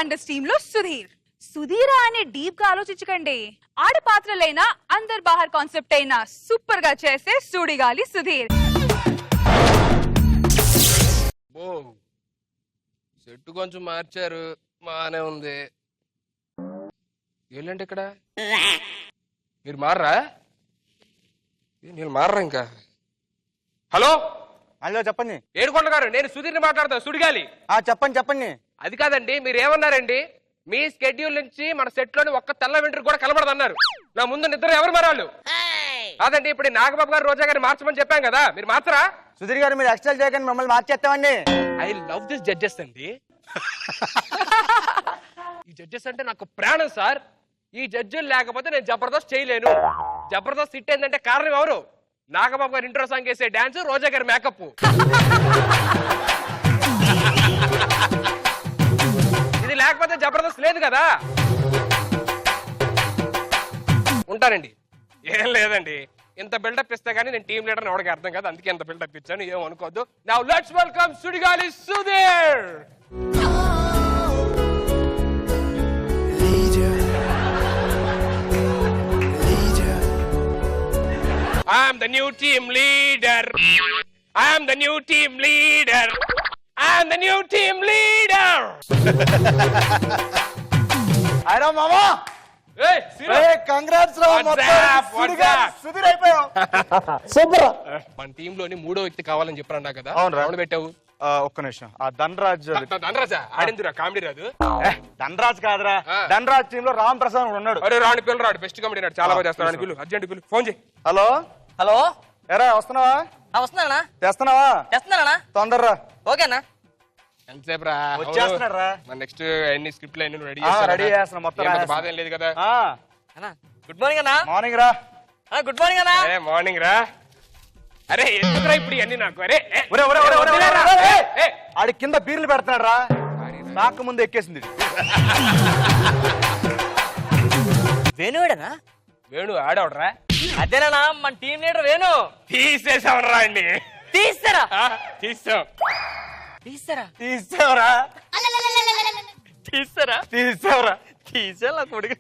Wonders team లో సుధీర్. సుధీరా అనే deep గా ఆలోచించకండి. ఆడ పాత్రలైనా అందర్ బాహర్ కాన్సెప్ట్ అయినా సూపర్ గా చేసే సుడిగాలి సుధీర్. సెట్ కొంచెం మార్చారు, బానే ఉంది. ఏంటంటే ఇక్కడ మీరు మారరా? నేను మారరా ఇంకా? హలో హలో చెప్పండి. ఏడుకొండ గారు, నేను సుధీర్ని మాట్లాడతా. సుడిగాలి. చెప్పండి చెప్పండి. అది కాదండి, మీరు ఏమన్నారండి? మీ స్కెడ్యూల్ నుంచి మన సెట్ లోని ఒక్క తెల్ల వెంట్రుక కూడా కలబడదన్నారు. నా ముందు నిద్ర ఎవరు మారాళ్ళు? కాదండి, ఇప్పుడు నాగబాబు గారు, రోజా గారిని మార్చమని చెప్పాం కదా, మీరు మార్చరా? సుధీర్ గారు, మీరు ఎక్స్ట్రా చేయకండి, మమ్మల్ని మార్చేస్తామండి. ఐ లవ్ దిస్ జడ్జెస్ అండి. ఈ జడ్జెస్ అంటే నాకు ప్రాణం సార్. ఈ జడ్జిలు లేకపోతే నేను జబర్దస్త్ చేయలేను. జబర్దస్త్ హిట్ ఏంటంటే కారణం ఎవరు? నాగబాబు గారు ఇంట్రో సాంగ్ వేసే డాన్స్, రోజా గారి మేకప్. ఇది లేకపోతే జబర్దస్త్ లేదు కదా. ఉంటానండి. ఏం లేదండి, ఇంత బిల్డప్ ఇస్తే గానీ నేను టీం లీడర్ ఎవరికి అర్థం కాదు, అందుకే ఇంత బిల్డప్ ఇచ్చాను. ఏం అనుకోవద్దు. Now let's welcome Sudigali Sudheer. I am the new team leader. I am the new team leader. I am the new team leader. అరే మామా, Hey, Siro. కంగ్రాట్స్ రా. సుధీర్ అయిపోయావు. సూపర్. మన టీమ్ లోని మూడో వ్యక్తి కావాలని చెప్పారన్నా కదా, అవును రా. అవును పెట్టావు. ఒక్క నిమిషం. ఆ ధనరాజ్ ధనరాజా ఆడిందిరా కామెడీ రాదు. ధనరాజ్ కాదురా, ధనరాజ్ టీమ్ లో రామ్ ప్రసాద్ ఉన్నాడు. అరే రాణి పిల్లలు రాడు, బెస్ట్ కామెడీ రాడు, చాలా బాగా చేస్తాడు. పిలు, అర్జెంట్ పిలు, ఫోన్ చేయి. హలో హలో, ఎరా వస్తున్నావా? వస్తున్నానా? తెస్తున్నావా? తెస్తున్నానా? తొందరరా. ఓకేనా? ఎంతసేపు రా? వచ్చేస్తున్నాడు రా. మన నెక్స్ట్ ఎన్ని స్క్రిప్ట్ లైన్ రెడీ రెడీ చేస్తున్నా మొత్తం. బాధ ఏం లేదు కదా. అన్నా గుడ్ మార్నింగ్ అన్నా. మార్నింగ్ రా. గుడ్ మార్నింగ్ అన్నా. మార్నింగ్ రా. అరే ఎందుకురా ఇప్పుడు ఇవన్నీ నాకు? అరే ఆడి కింద బీర్లు పెడతాడు రా, నాకు ముందు ఎక్కేసింది. వేణువేడనా? వేణు ఆడవడరా? అదేనా మన టీం లీడర్ వేణు. తీసేసావరా అండి? తీస్తారా? తీసాం. తీస్తారా? తీసావురా. తీస్తారా? తీసావురా. తీసా నా కొడుకు.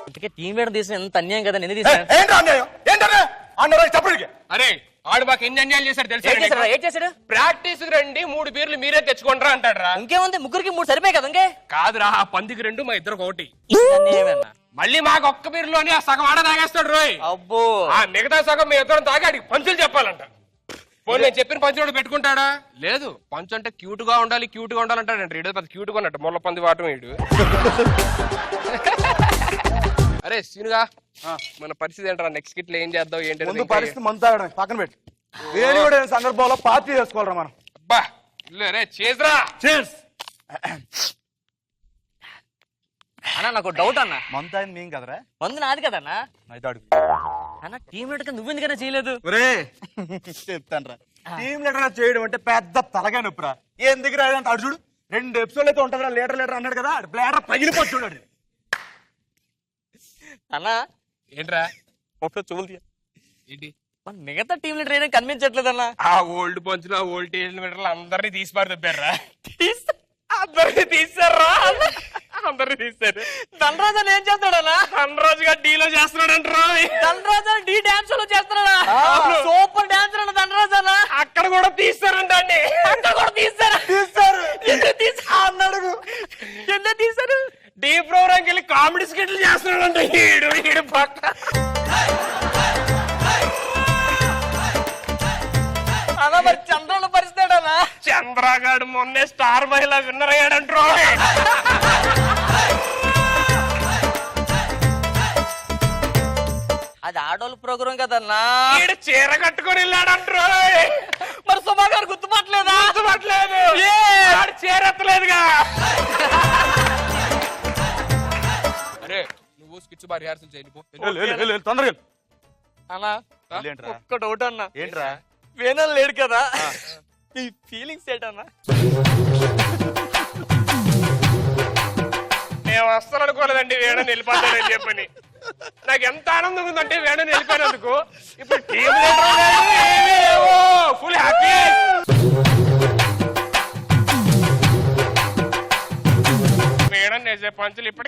ఇంతకే టీం లీడర్ తీసిన ఎంత అన్యాయం కదా. నేను తీసాను. అరే ఆడు మాకు ఎన్ని అన్యాయాలు చేశాడు తెలుసా? ఏం చేశాడు? ప్రాక్టీస్ రండి, 3 బీర్లు మీరే తెచ్చుకుంటారా అంటాడు రా. ఇంకేముంది, ముగ్గురికి 3 సరిపోయి కదా. ఇంకే కాదురా, ఆ పందికి 2, మా ఇద్దరికి 1. ఏమన్నా? మళ్ళీ మాకు ఒక్క బీర్లోని ఆ సగం ఆడ తాగేస్తాడు రోయ్. అబ్బో, ఆ మిగతా సగం మీ ఇద్దరం తాగి అడిగి పంచులు చెప్పాలంట. పోనీ నేను చెప్పిన పంచులు పెట్టుకుంటాడా? లేదు, పంచు అంటే క్యూట్ గా ఉండాలి, క్యూట్ గా ఉండాలంటాడు. ఈడు పెద్ద క్యూట్ గా ఉన్నట్టు ముళ్ళ పంది వాటం ఈడు. అరే సీనుగా, మన పరిస్థితి ఏంటరా? నెక్స్ట్ కిట్ లో ఏం చేద్దాం ఏంటి? ముందు పరిస్థితి మందు తాగడం పక్కన పెట్టి వేడి కూడా సందర్భంలో పార్టీ చేసుకోవాలరా మనం. అబ్బా రే చేసరా. అన్నా నాకు డౌట్ అన్నా. మందు అయింది మేము కదరా. మందు నాది కదన్నా. అయితే అడుగు అన్న, టీం లీడర్ నువ్వు ఎందుకన్నా చేయలేదు? చెప్తాను. టీం లీడర్ చేయడం అంటే పెద్ద తలగా నొప్పిరా. ఏం దగ్గర అంటే అడు చూడు, 2 ఎపిసోడ్ అయితే ఉంటుందిరా. లీడర్ అన్నాడు కదా, బ్లేడర్ పగిలిపోయి చూడండి. అన్నా ఏంట్రా? ఒకసారి చూడు. ఏంటి? మన మిగతా టీం లీడర్ ఏదైనా కనిపించట్లేదు అన్న. ఆ ఓల్డ్ పంచులు, ఆ ఓల్డ్ టీం లీడర్లు అందరినీ తీసి పారుతారా? అందరినీ తీసారా? అందరినీ తీసారు. ధనరాజు అని ఏం చేస్తాడన్నా? ధనరాజు గారు డీలో చేస్తున్నాడు అంటారా? ధనరాజు అని డీ డాన్స్ లో చేస్తున్నాడా? సూపర్ డాన్సర్ అన్న ధనరాజు అన్న. అక్కడ కూడా తీస్తారంట అండి. అక్కడ కూడా తీస్తారు. అన్నాడు. ఎందుకు తీశారు? డీ ప్రోగ్రామ్ వెళ్ళి కామెడీ స్కిట్లు చేస్తున్నాడు అంట. ఈడు పక్క అన్న, మరి చంద్రుల పరిస్థితి అన్న. చంద్రగాడు మొన్నే స్టార్ మహిళ విన్నర్ అయ్యాడంటారు. అది ఆడోళ్ళ ప్రోగ్రాం కదన్నా. ఈడు చీర కట్టుకొని వెళ్ళాడంటారు. మరి సుమా గారు గుర్తుపట్టలేదా? గుర్తుపట్టలేదు. చీర ఎత్తలేదుగా. అరే నువ్వు స్కిట్స్ బాగా రిహార్సల్ చేయండి. తొందరగా అన్నా ఒక్క డౌట్ అన్న. ఏంట్రా? వేణల్ లేడు కదా, ఈ ఫీలింగ్స్ ఏంటన్నా? నేను వస్తాను అనుకోలేదండి వేణని వెళ్ళిపోతానని చెప్పని. నాకు ఎంత ఆనందంగా ఉందంటే వేణని వెళ్ళిపోయినందుకు. ఇప్పుడు టీం ఫుల్ హ్యాపీ.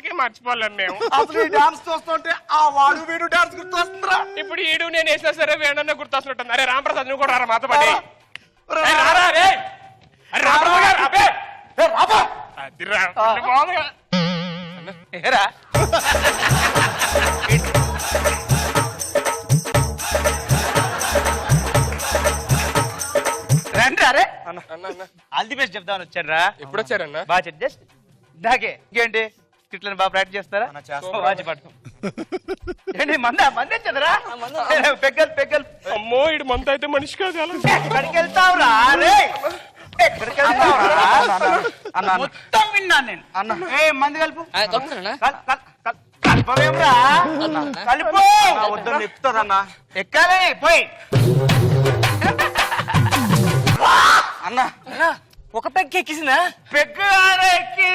ఎప్పటికీ మర్చిపోలేము మేము. అసలు ఈ డాన్స్ చూస్తుంటే ఆ వాడు వీడు డాన్స్ గుర్తొస్తుందిరా. ఇప్పుడు ఈడు నేను వేసినా సరే వేణన్న గుర్తొస్తున్నట్టుంది. అరే రామప్రసాద్ నువ్వు కూడా రారా మాతో పాటు. ఏయ్, రారా రే. అరే రామప్రసాద్ గారు, అబ్బే. అది రా, బాగుందిగా. ఏరా రండి అరే అన్న అన్న ఆల్ ది బెస్ట్ చెప్దామని వచ్చారా? ఎప్పుడు వచ్చారన్న? బాగా చెప్పు జస్ట్ నాకే ఇంకేంటి స్కిట్లను బాగా ప్రాక్టీస్ చేస్తారా? అన్న, చేస్తాం. బాగా పడతాం ఏంటి మందే చదరా పెగ్గల్ అమ్మో ఇడు మంత అయితే మనిషి కాదు. అలా ఎక్కడికి వెళ్తావురా రే? ఎక్కడికి వెళ్తావురా? అన్న మొత్తం విన్నాను నేను. అన్న ఏ మంది కలుపు కలుపురా కలుపు వద్దని చెప్తాదన్న. ఎక్కాలి పోయి అన్న ఒక పెగ్ ఎక్కిసిందా? పెగ్గు ఎక్కి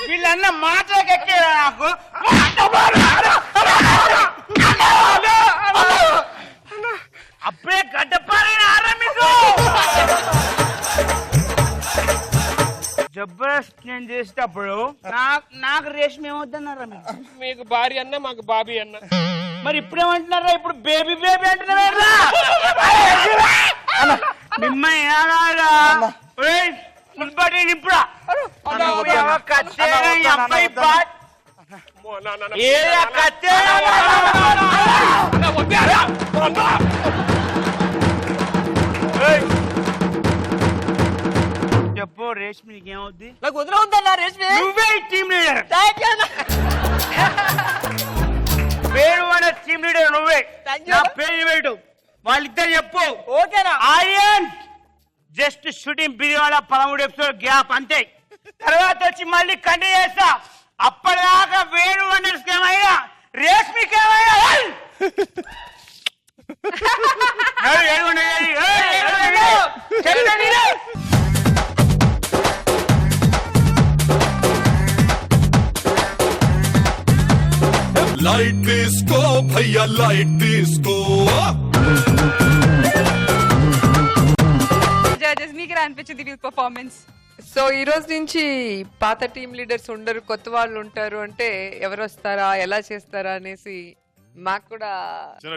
వీళ్ళన్న మాటలకు ఎక్కి నాకు అప్పుడే గడ్డపారైన మీకు జబర్దస్త్ నేను చేసేటప్పుడు నాకు రేషం ఏమవుద్దన్నారా మీకు? మీకు భార్య అన్న మాకు బాబీ అన్న. మరి ఇప్పుడేమంటున్నారా? ఇప్పుడు బేబీ బేబీ అంటున్నారా? మిమ్మల్ని ఇప్పుడు చెప్పు రేష్మి నీకేమవుద్ది? నాకు వదిలవుద్దన్నా రేష్మి. నువ్వే టీమ్ లీడర్. పేరు అనే టీమ్ లీడర్ నువ్వే. నా పేరు వేయడు వాళ్ళిద్దరు చెప్పు. ఓకేనా? Aryan just shooting biryani 13 episode gap అంతే. తర్వాత వచ్చి మళ్ళీ కంటిన్యూ చేస్తా. అప్పటిదాకా వేణు వండర్స్ ఏమైనా రేష్మికి ఏమైనా लाइट डिस्को भैया लाइट डिस्को జడ్జెస్ మీకు ఎలా అనిపించింది వీళ్ళ పర్ఫార్మెన్స్? సో ఈ రోజు నుంచి పాత టీమ్ లీడర్స్ ఉండరు, కొత్త వాళ్ళు ఉంటారు అంటే ఎవరు వస్తారా, ఎలా చేస్తారా అనేసి మాకు కూడా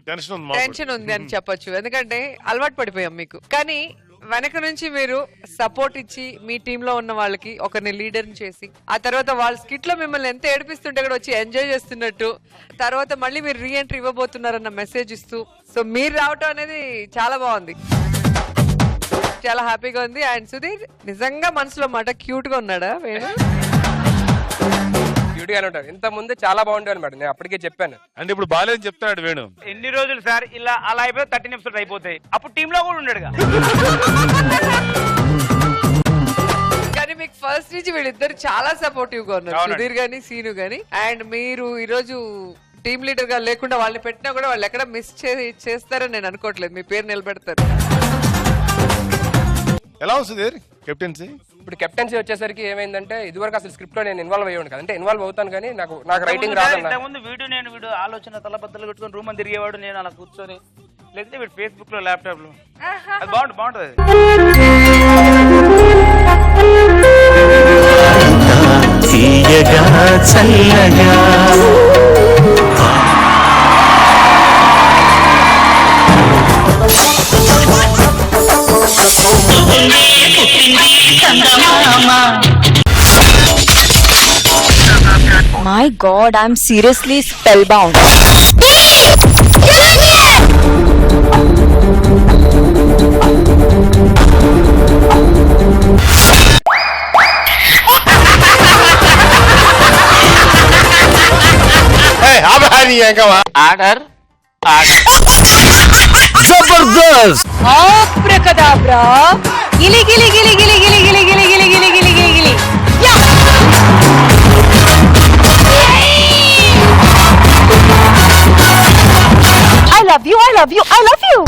టెన్షన్ ఉంది అని చెప్పొచ్చు. ఎందుకంటే అలవాటు పడిపోయాం మీకు. కానీ వెనక నుంచి మీరు సపోర్ట్ ఇచ్చి మీ టీమ్ లో ఉన్న వాళ్ళకి ఒకరిని లీడర్ చేసి ఆ తర్వాత వాళ్ళ స్కిట్ లో మిమ్మల్ని ఎంత ఏడిపిస్తుంటే కూడా వచ్చి ఎంజాయ్ చేస్తున్నట్టు తర్వాత మళ్ళీ మీరు రీ ఎంట్రీ ఇవ్వబోతున్నారన్న మెసేజ్ ఇస్తూ సో మీరు రావటం అనేది చాలా బాగుంది, చాలా హ్యాపీగా ఉంది. అండ్ సుధీర్ నిజంగా మనసులో మాట క్యూట్ గా ఉన్నాడా? వేణు క్యూట్ గానే ఉంటాడు. ఇంత ముందు చాలా బాగుండే అనమాట, నేను అప్పటికే చెప్పాను. అంటే ఇప్పుడు బాలేదని చెప్తాడు వేణు. ఎన్ని రోజులు సార్ ఇలా అలా అయిపోయి 13 ఎపిసోడ్ అయిపోతాయి. అప్పుడు టీమ్ లో కూడా ఉండడుగా. కానీ మీకు ఫస్ట్ నుంచి వీళ్ళిద్దరు చాలా సపోర్టివ్ గా ఉన్నారు, అవునండి. సుధీర్ గాని సీను గాని. అండ్ మీరు ఈ రోజు టీమ్ లీడర్ గా లేకుండా వాళ్ళని పెట్టినా కూడా వాళ్ళు ఎక్కడ మిస్ చేస్తారని నేను అనుకోవట్లేదు, మీ పేరు నిలబెడతారు. ఎలా వస్తుంది కెప్టెన్సీ? ఇప్పుడు కెప్టెన్సీ వచ్చేసరికి ఏమైందంటే ఇదివరకు అసలు స్క్రిప్ట్ లో నేను ఇన్వాల్వ్ అయ్యాను కదా, అంటే ఇన్వాల్వ్ అవుతాను కానీ నాకు రైటింగ్ రాదన్న. ముందు వీడు ఆలోచన తలబద్దలు పెట్టుకొని రూమ్ అని తిరిగేవాడు, నేను అలా కూర్చొని. లేకపోతే వీడు ఫేస్బుక్ లో ల్యాప్టాప్ లో అది బాగుంటది. తీయగా చల్లగా My God, I'm seriously spellbound. Order Jabardasth Abracadabra. Gili gili gili gili gili gili gili gili gili gili gili gili. Yeah. I love you. I love you. I love you.